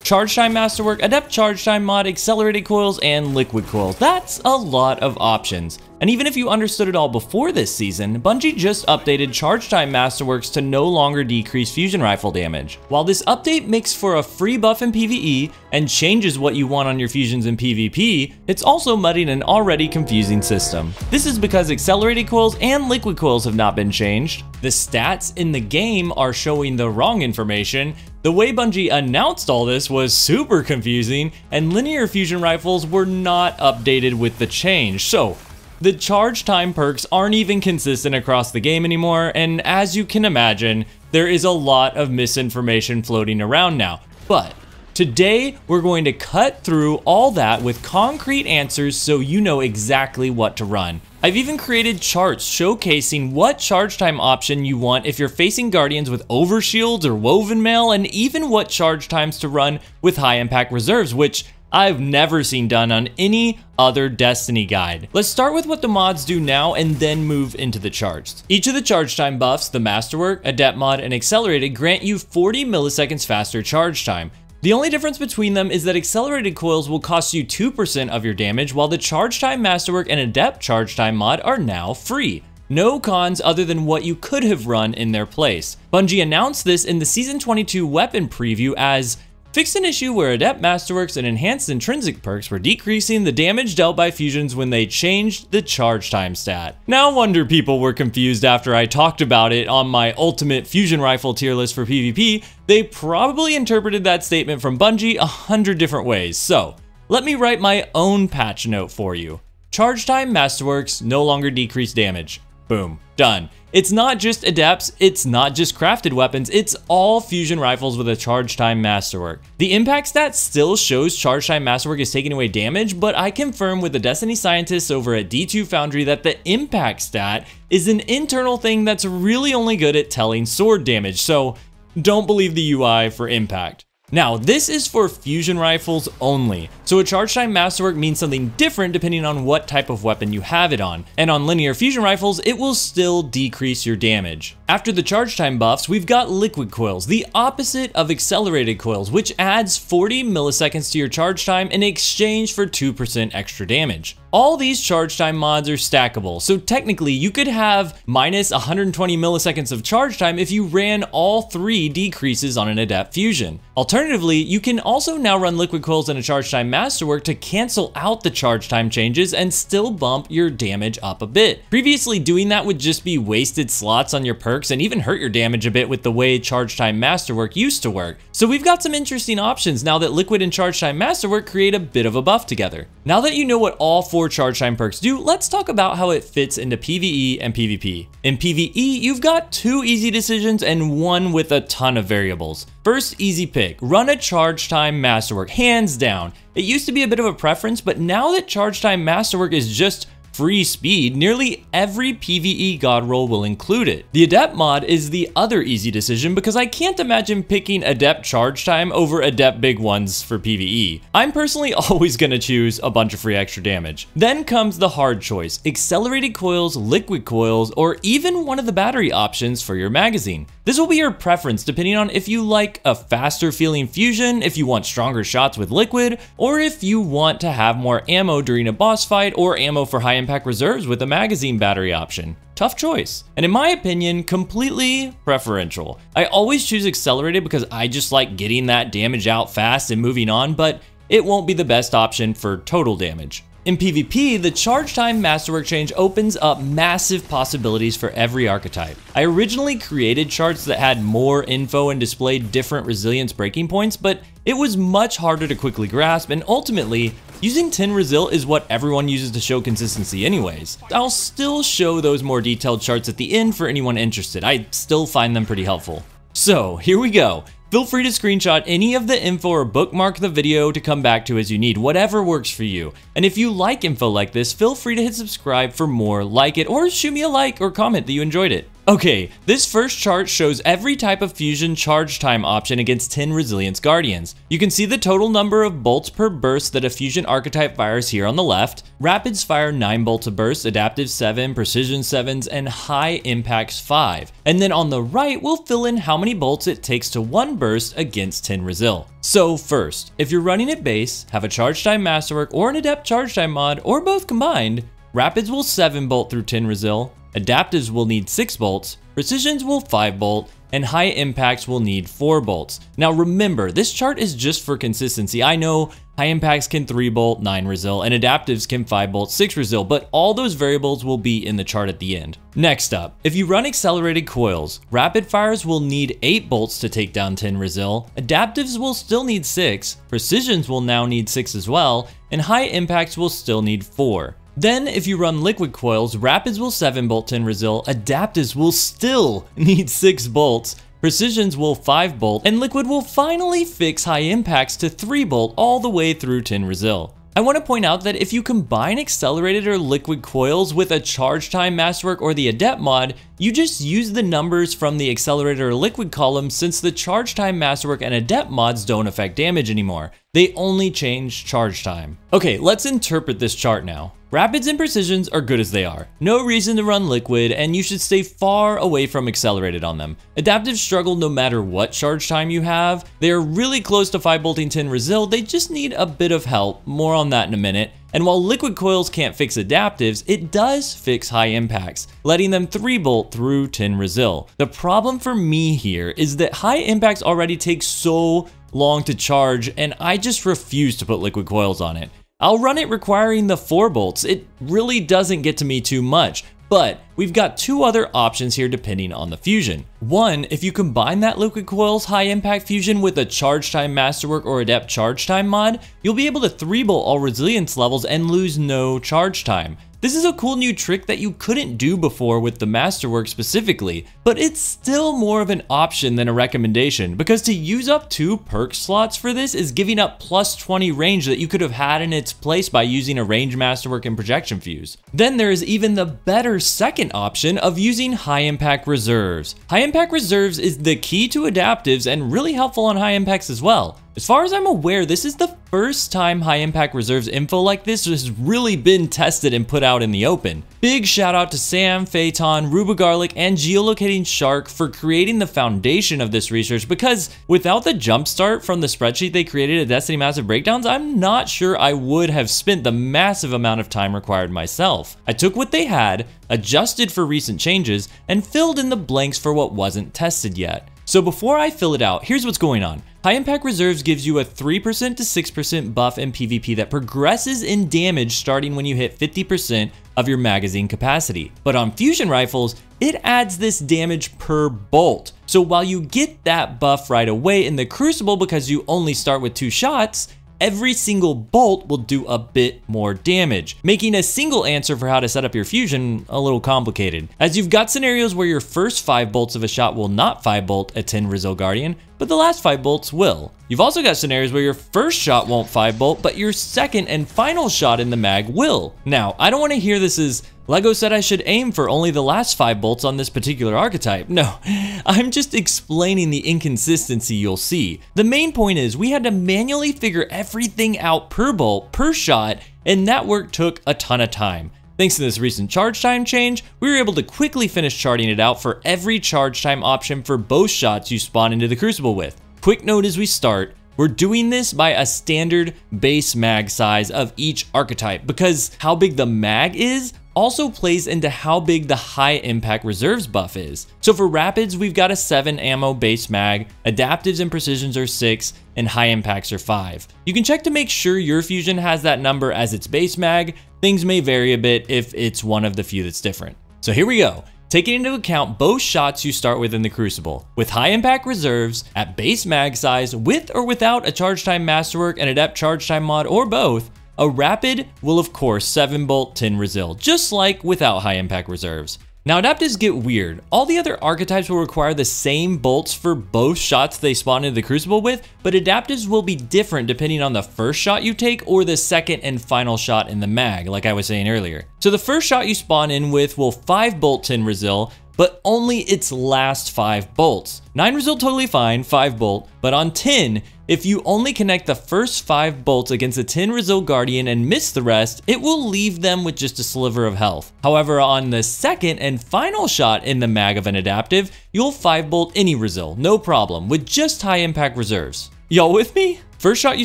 Charge Time Masterwork, Adept Charge Time mod, Accelerated Coils, and Liquid Coils. That's a lot of options. And even if you understood it all before this season, Bungie just updated Charge Time Masterworks to no longer decrease fusion rifle damage. While this update makes for a free buff in PvE and changes what you want on your fusions in PvP, it's also muddying an already confusing system. This is because Accelerated Coils and Liquid Coils have not been changed. The stats in the game are showing the wrong information. The way Bungie announced all this was super confusing, and linear fusion rifles were not updated with the change. So the charge time perks aren't even consistent across the game anymore, and as you can imagine, there is a lot of misinformation floating around now. But today, we're going to cut through all that with concrete answers so you know exactly what to run. I've even created charts showcasing what charge time option you want if you're facing Guardians with Overshields or Wovenmail, and even what charge times to run with high impact reserves, which I've never seen done on any other Destiny guide. Let's start with what the mods do now and then move into the charts. Each of the charge time buffs, the Masterwork, Adept mod, and Accelerated, grant you 40 milliseconds faster charge time. The only difference between them is that Accelerated Coils will cost you 2% of your damage, while the Charge Time Masterwork and Adept Charge Time mod are now free. No cons other than what you could have run in their place. Bungie announced this in the Season 22 weapon preview as fixed an issue where Adept Masterworks and enhanced intrinsic perks were decreasing the damage dealt by fusions when they changed the charge time stat. No wonder people were confused after I talked about it on my ultimate fusion rifle tier list for PvP. They probably interpreted that statement from Bungie 100 different ways. So let me write my own patch note for you. Charge Time Masterworks no longer decrease damage. Boom, done. It's not just adepts, it's not just crafted weapons, it's all fusion rifles with a charge time masterwork. The impact stat still shows charge time masterwork is taking away damage, but I confirm with the Destiny scientists over at D2 Foundry that the impact stat is an internal thing that's really only good at telling sword damage, so don't believe the UI for impact. Now, this is for fusion rifles only, so a charge time masterwork means something different depending on what type of weapon you have it on, and on linear fusion rifles, it will still decrease your damage. After the charge time buffs, we've got Liquid Coils, the opposite of Accelerated Coils, which adds 40 milliseconds to your charge time in exchange for 2% extra damage. All these charge time mods are stackable, so technically you could have minus 120 milliseconds of charge time if you ran all 3 decreases on an Adept fusion. Alternatively, you can also now run Liquid Coils and a charge time masterwork to cancel out the charge time changes and still bump your damage up a bit. Previously, doing that would just be wasted slots on your perks and even hurt your damage a bit with the way charge time masterwork used to work. So we've got some interesting options now that Liquid and charge time masterwork create a bit of a buff together. Now that you know what all 4 charge time perks do, let's talk about how it fits into PvE and PvP. In PvE, you've got 2 easy decisions and 1 with a ton of variables. First easy pick, run a charge time masterwork, hands down. It used to be a bit of a preference, but now that charge time masterwork is just free speed, nearly every PvE god roll will include it. The Adept mod is the other easy decision because I can't imagine picking Adept charge time over Adept big ones for PvE. I'm personally always gonna choose a bunch of free extra damage. Then comes the hard choice, Accelerated Coils, Liquid Coils, or even one of the battery options for your magazine. This will be your preference depending on if you like a faster feeling fusion, if you want stronger shots with Liquid, or if you want to have more ammo during a boss fight or ammo for high impact reserves with a magazine battery option. Tough choice. And in my opinion, completely preferential. I always choose Accelerated because I just like getting that damage out fast and moving on, but it won't be the best option for total damage. In PvP, the charge time masterwork change opens up massive possibilities for every archetype. I originally created charts that had more info and displayed different resilience breaking points, but it was much harder to quickly grasp, and ultimately, using 10 resil is what everyone uses to show consistency anyways. I'll still show those more detailed charts at the end for anyone interested. I still find them pretty helpful. So here we go. Feel free to screenshot any of the info or bookmark the video to come back to as you need, whatever works for you. And if you like info like this, feel free to hit subscribe for more, like it, or shoot me a like or comment that you enjoyed it. Okay, this first chart shows every type of fusion charge time option against 10 Resilience Guardians. You can see the total number of bolts per burst that a fusion archetype fires here on the left. Rapids fire 9 bolts a burst, adaptive 7, precision 7s, and high impacts 5. And then on the right, we'll fill in how many bolts it takes to 1 burst against 10 Resil. So first, if you're running at base, have a charge time masterwork or an adept charge time mod, or both combined, Rapids will 7 bolt through 10 Resil, adaptives will need 6 bolts, precisions will 5 bolt, and high impacts will need 4 bolts. Now remember, this chart is just for consistency. I know high impacts can 3 bolt 9 Resil, and adaptives can 5 bolt 6 Resil, but all those variables will be in the chart at the end. Next up, if you run accelerated coils, rapid fires will need 8 bolts to take down 10 Resil, adaptives will still need 6, precisions will now need 6 as well, and high impacts will still need 4. Then, if you run liquid coils, rapids will 7 bolt 10 Resil, adaptives will still need 6 bolts, precisions will 5 bolt, and liquid will finally fix high impacts to 3 bolt all the way through 10 Resil. I want to point out that if you combine accelerated or liquid coils with a charge time masterwork or the adept mod, you just use the numbers from the accelerated or liquid column, since the charge time masterwork and adept mods don't affect damage anymore. They only change charge time. Okay, let's interpret this chart now. Rapids and precisions are good as they are. No reason to run liquid, and you should stay far away from accelerated on them. Adaptives struggle no matter what charge time you have. They are really close to 5 bolting 10 Resil, they just need a bit of help. More on that in a minute. And while liquid coils can't fix adaptives, it does fix high impacts, letting them 3 bolt through 10 Resil. The problem for me here is that high impacts already take so long to charge, and I just refuse to put liquid coils on it. I'll run it requiring the 4 bolts. It really doesn't get to me too much, but we've got 2 other options here depending on the fusion. One, if you combine that liquid coils high impact fusion with a charge time masterwork or adept charge time mod, you'll be able to 3 bolt all resilience levels and lose no charge time. This is a cool new trick that you couldn't do before with the Masterwork specifically, but it's still more of an option than a recommendation, because to use up 2 perk slots for this is giving up plus 20 range that you could have had in its place by using a range Masterwork and projection fuse. Then there is even the better second option of using high impact reserves. High impact reserves is the key to adaptives and really helpful on high impacts as well. As far as I'm aware, this is the first time high impact reserves info like this has really been tested and put out in the open. Big shout out to Sam, Phaeton, Rubagarlic, and Geolocating Shark for creating the foundation of this research, because without the jumpstart from the spreadsheet they created at Destiny Massive Breakdowns, I'm not sure I would have spent the massive amount of time required myself. I took what they had, adjusted for recent changes, and filled in the blanks for what wasn't tested yet. So before I fill it out, here's what's going on. High Impact Reserves gives you a 3% to 6% buff in PvP that progresses in damage starting when you hit 50% of your magazine capacity. But on fusion rifles, it adds this damage per bolt. So while you get that buff right away in the Crucible because you only start with 2 shots, every single bolt will do a bit more damage, making a single answer for how to set up your fusion a little complicated, as you've got scenarios where your first 5 bolts of a shot will not 5 bolt a 10 Resil Guardian, but the last 5 bolts will. You've also got scenarios where your first shot won't 5 bolt, but your second and final shot in the mag will. Now, I don't want to hear this as LEGO said I should aim for only the last 5 bolts on this particular archetype. No, I'm just explaining the inconsistency you'll see. The main point is we had to manually figure everything out per bolt, per shot, and that work took a ton of time. Thanks to this recent charge time change, we were able to quickly finish charting it out for every charge time option for both shots you spawn into the Crucible with. Quick note as we start, we're doing this by a standard base mag size of each archetype, because how big the mag is also plays into how big the high impact reserves buff is. So for rapids, we've got a 7 ammo base mag, adaptives and precisions are 6, and high impacts are 5. You can check to make sure your fusion has that number as its base mag. Things may vary a bit if it's one of the few that's different. So here we go. Taking into account both shots you start with in the Crucible, with high impact reserves at base mag size with or without a charge time masterwork and adept charge time mod or both, a rapid will of course 7 bolt 10 Resil, just like without high impact reserves. Now adaptives get weird. All the other archetypes will require the same bolts for both shots they spawn into the Crucible with, but adaptives will be different depending on the first shot you take or the second and final shot in the mag, like I was saying earlier. So the first shot you spawn in with will 5 bolt 10 Resil, but only its last 5 bolts. 9 result totally fine, 5 bolt, but on 10, if you only connect the first 5 bolts against a 10 result guardian and miss the rest, it will leave them with just a sliver of health. However, on the second and final shot in the mag of an adaptive, you'll 5 bolt any result, no problem, with just high impact reserves. Y'all with me? First shot you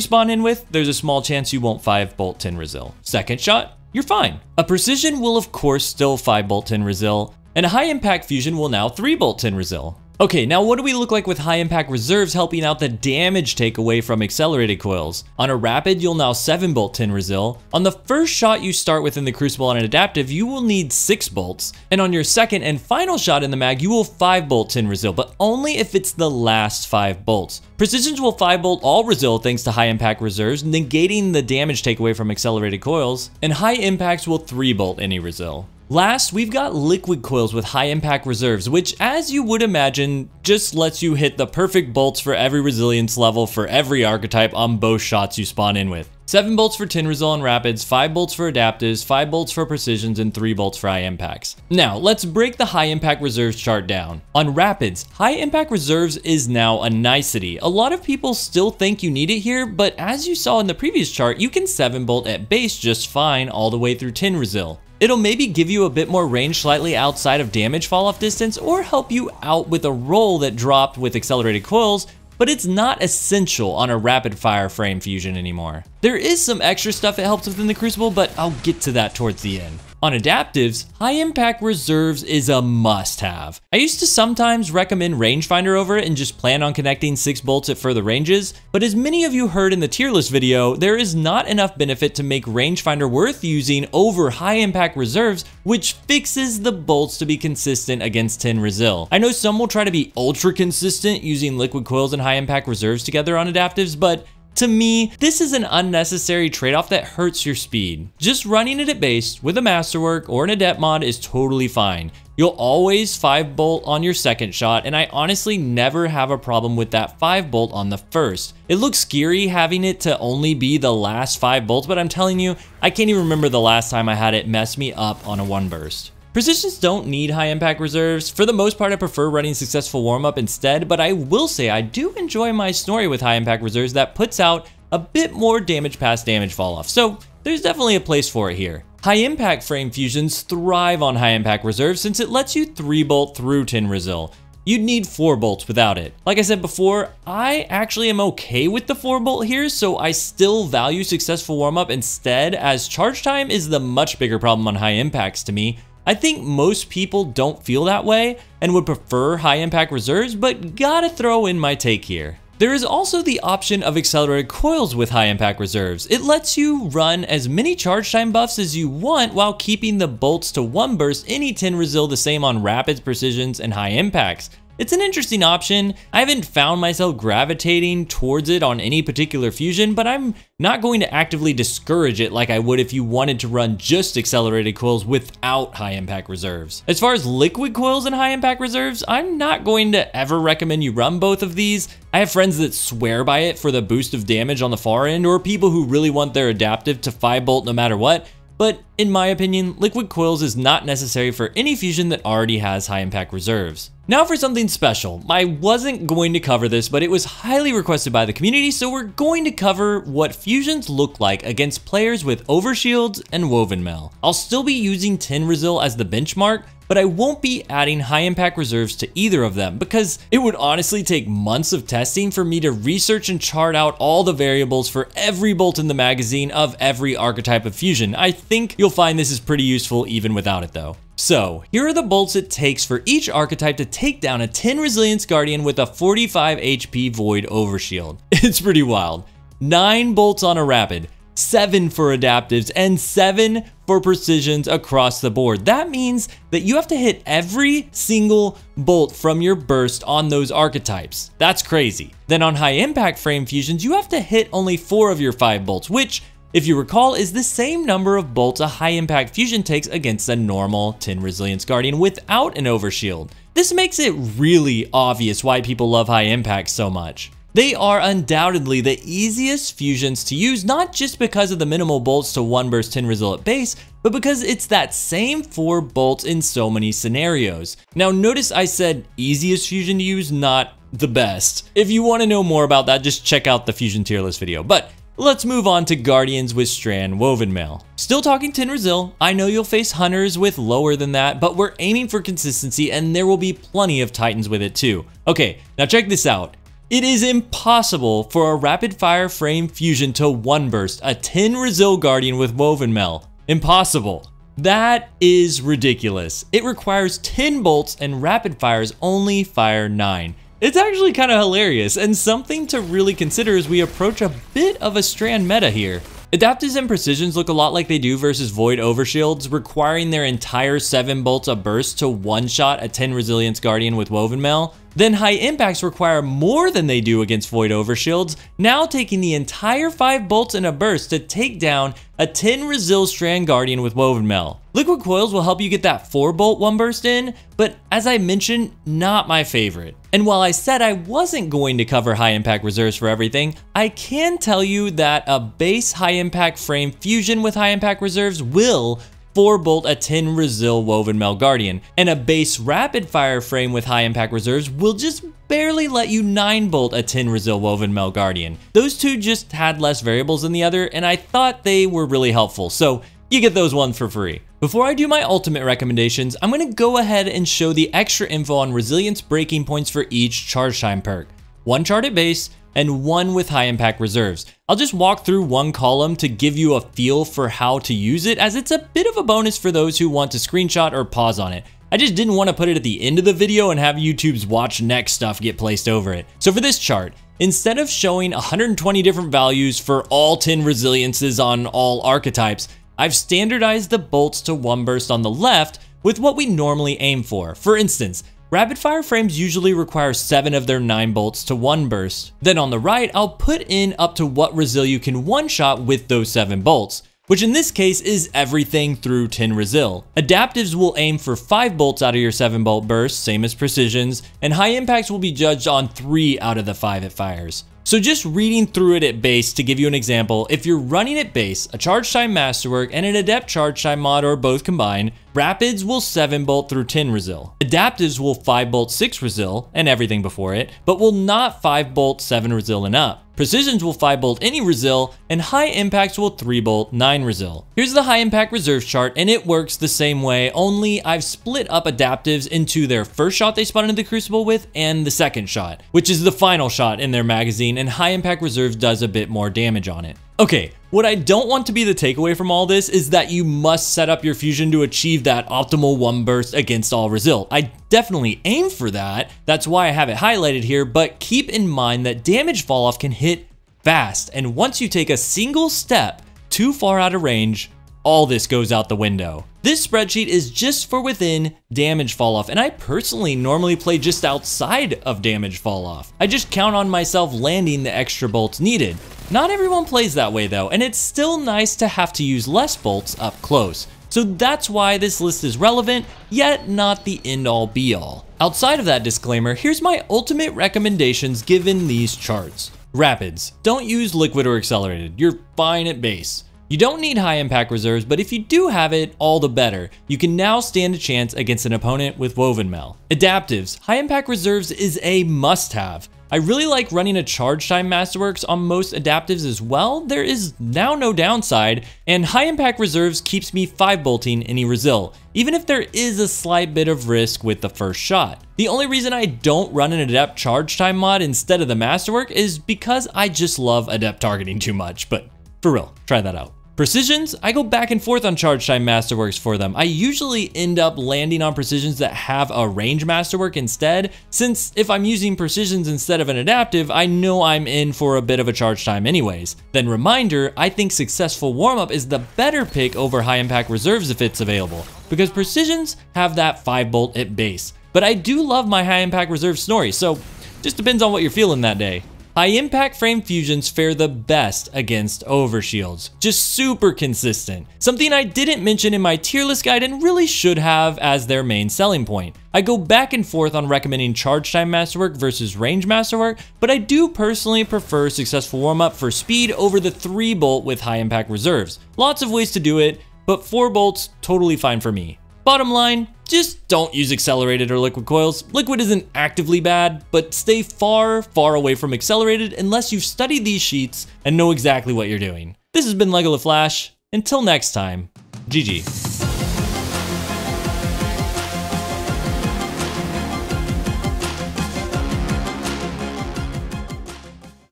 spawn in with, there's a small chance you won't 5 bolt 10 result. Second shot, you're fine. A precision will of course still 5 bolt 10 result, and a high impact fusion will now 3 bolt 10 result. Okay, now what do we look like with high impact reserves helping out the damage takeaway from accelerated coils? On a rapid, you'll now 7 bolt 10 resil. On the first shot you start with in the crucible on an adaptive, you will need 6 bolts. And on your second and final shot in the mag, you will 5 bolt 10 resil, but only if it's the last 5 bolts. Precisions will 5 bolt all resil thanks to high impact reserves, negating the damage takeaway from accelerated coils. And high impacts will 3 bolt any resil. Last, we've got liquid coils with high impact reserves, which as you would imagine, just lets you hit the perfect bolts for every resilience level for every archetype on both shots you spawn in with. 7 bolts for 10 resil on rapids, 5 bolts for adaptives, 5 bolts for precisions, and 3 bolts for high impacts. Now, let's break the high impact reserves chart down. On rapids, high impact reserves is now a nicety. A lot of people still think you need it here, but as you saw in the previous chart, you can 7 bolt at base just fine all the way through 10 resil. It'll maybe give you a bit more range slightly outside of damage fall off distance or help you out with a roll that dropped with accelerated coils, but it's not essential on a rapid fire frame fusion anymore. There is some extra stuff it helps with in the crucible, but I'll get to that towards the end. On adaptives, high impact reserves is a must-have. I used to sometimes recommend rangefinder over it and just plan on connecting 6 bolts at further ranges, but as many of you heard in the tier list video, there is not enough benefit to make rangefinder worth using over high impact reserves, which fixes the bolts to be consistent against 10 resil. I know some will try to be ultra consistent using liquid coils and high impact reserves together on adaptives, but to me, this is an unnecessary trade-off that hurts your speed. Just running it at base with a Masterwork or an Adept mod is totally fine. You'll always 5 bolt on your second shot, and I honestly never have a problem with that 5 bolt on the first. It looks scary having it to only be the last 5 bolts, but I'm telling you, I can't even remember the last time I had it mess me up on a 1 burst. Precisions don't need high impact reserves. For the most part, I prefer running successful warm-up instead, but I will say I do enjoy my Snorri with high impact reserves that puts out a bit more damage past damage fall off, so there's definitely a place for it here. High impact frame fusions thrive on high impact reserves since it lets you 3 bolt through 10 resil. You'd need 4 bolts without it. Like I said before, I actually am okay with the 4 bolt here, so I still value successful warm-up instead, as charge time is the much bigger problem on high impacts to me. I think most people don't feel that way and would prefer high impact reserves, but gotta throw in my take here. There is also the option of accelerated coils with high impact reserves. It lets you run as many charge time buffs as you want while keeping the bolts to 1 burst any 10 resil the same on rapids, precisions, and high impacts. It's an interesting option. I haven't found myself gravitating towards it on any particular fusion, but I'm not going to actively discourage it like I would if you wanted to run just accelerated coils without high impact reserves. As far as liquid coils and high impact reserves, I'm not going to ever recommend you run both of these. I have friends that swear by it for the boost of damage on the far end, or people who really want their adaptive to 5 bolt no matter what. But in my opinion, liquid coils is not necessary for any fusion that already has high impact reserves. Now for something special. I wasn't going to cover this, but it was highly requested by the community, so we're going to cover what fusions look like against players with Overshields and Wovenmail. I'll still be using 10 resil as the benchmark, but I won't be adding high impact reserves to either of them because it would honestly take months of testing for me to research and chart out all the variables for every bolt in the magazine of every archetype of fusion. I think you'll find this is pretty useful even without it though. So here are the bolts it takes for each archetype to take down a 10 resilience guardian with a 45 HP void overshield. It's pretty wild. 9 bolts on a rapid, 7 for adaptives, and 7 for precisions across the board. That means that you have to hit every single bolt from your burst on those archetypes. That's crazy. Then on high impact frame fusions, you have to hit only 4 of your 5 bolts, which, if you recall, is the same number of bolts a high impact fusion takes against a normal 10 resilience guardian without an overshield. This makes it really obvious why people love high impact so much. They are undoubtedly the easiest fusions to use, not just because of the minimal bolts to 1 burst 10 Resil at base, but because it's that same 4 bolts in so many scenarios. Now notice I said easiest fusion to use, not the best. If you want to know more about that, just check out the fusion tier list video. But let's move on to Guardians with Strand Wovenmail. Still talking 10 Resil, I know you'll face Hunters with lower than that, but we're aiming for consistency and there will be plenty of Titans with it too. Okay, now check this out. It is impossible for a rapid fire frame fusion to 1 burst a 10 Resil Guardian with Wovenmail. Impossible. That is ridiculous. It requires 10 bolts and rapid fires only fire 9. It's actually kind of hilarious and something to really consider as we approach a bit of a Strand meta here. Adaptives and Precisions look a lot like they do versus Void Overshields, requiring their entire 7 bolts a burst to one-shot a 10 Resilience Guardian with Wovenmail. Then High Impacts require more than they do against Void Overshields, now taking the entire 5 bolts in a burst to take down a 10 Resil Strand Guardian with Wovenmail. Liquid Coils will help you get that 4 bolt 1 burst in, but as I mentioned, not my favorite. And while I said I wasn't going to cover High Impact Reserves for everything, I can tell you that a base High Impact frame fusion with High Impact Reserves will 4 bolt a 10 Resil Wovenmail Guardian, and a base rapid fire frame with High Impact Reserves will just barely let you 9 bolt a 10 Resil Wovenmail Guardian. Those two just had less variables than the other, and I thought they were really helpful, so you get those ones for free. Before I do my ultimate recommendations, I'm going to go ahead and show the extra info on resilience breaking points for each charge time perk. 1 chart at base, and 1 with High Impact Reserves. I'll just walk through 1 column to give you a feel for how to use it, as it's a bit of a bonus for those who want to screenshot or pause on it. I just didn't want to put it at the end of the video and have YouTube's watch next stuff get placed over it. So for this chart, instead of showing 120 different values for all 10 resiliences on all archetypes, I've standardized the bolts to 1 burst on the left with what we normally aim for. For instance, rapid fire frames usually require 7 of their 9 bolts to 1 burst. Then on the right, I'll put in up to what Resil you can one-shot with those 7 bolts, which in this case is everything through 10 Resil. Adaptives will aim for 5 bolts out of your 7 bolt burst, same as Precisions, and High Impacts will be judged on 3 out of the 5 it fires. So just reading through it at base to give you an example, if you're running at base, a Charge Time Masterwork and an Adept Charge Time mod or both combined, Rapids will 7 bolt through 10 Resil. Adaptives will 5 bolt 6 Resil and everything before it, but will not 5 bolt 7 Resil and up. Precisions will 5 bolt any Resil, and High Impacts will 3 bolt 9 Resil. Here's the High Impact Reserves chart, and it works the same way, only I've split up Adaptives into their first shot they spawn into the Crucible with and the second shot, which is the final shot in their magazine, and High Impact Reserves does a bit more damage on it. Okay, what I don't want to be the takeaway from all this is that you must set up your fusion to achieve that optimal 1 burst against all Resil. I definitely aim for that, that's why I have it highlighted here, but keep in mind that damage falloff can hit fast, and once you take a single step too far out of range, all this goes out the window. This spreadsheet is just for within damage falloff, and I personally normally play just outside of damage falloff. I just count on myself landing the extra bolts needed. Not everyone plays that way though, and it's still nice to have to use less bolts up close. So that's why this list is relevant, yet not the end-all be-all. Outside of that disclaimer, here's my ultimate recommendations given these charts. Rapids. Don't use liquid or accelerated. You're fine at base. You don't need High Impact Reserves, but if you do have it, all the better. You can now stand a chance against an opponent with Wovenmail. Adaptives. High Impact Reserves is a must-have. I really like running a Charge Time Masterworks on most adaptives as well. There is now no downside, and High Impact Reserves keeps me 5 bolting any Resil, even if there is a slight bit of risk with the first shot. The only reason I don't run an Adept Charge Time mod instead of the Masterwork is because I just love Adept targeting too much, but for real, try that out. Precisions, I go back and forth on Charge Time Masterworks for them. I usually end up landing on Precisions that have a range Masterwork instead, since if I'm using Precisions instead of an Adaptive, I know I'm in for a bit of a Charge Time anyways. Then reminder, I think Successful Warm-Up is the better pick over High Impact Reserves if it's available, because Precisions have that 5 bolt at base. But I do love my High Impact Reserve Snorri, so just depends on what you're feeling that day. High impact frame fusions fare the best against Overshields, just super consistent. Something I didn't mention in my tier list guide and really should have as their main selling point. I go back and forth on recommending charge time masterwork versus range masterwork, but I do personally prefer successful warm-up for speed over the 3-bolt with high impact reserves. Lots of ways to do it, but 4 bolts, totally fine for me. Bottom line, just don't use accelerated or liquid coils. Liquid isn't actively bad, but stay far, far away from accelerated unless you've studied these sheets and know exactly what you're doing. This has been LEGO The Flash. Until next time, GG.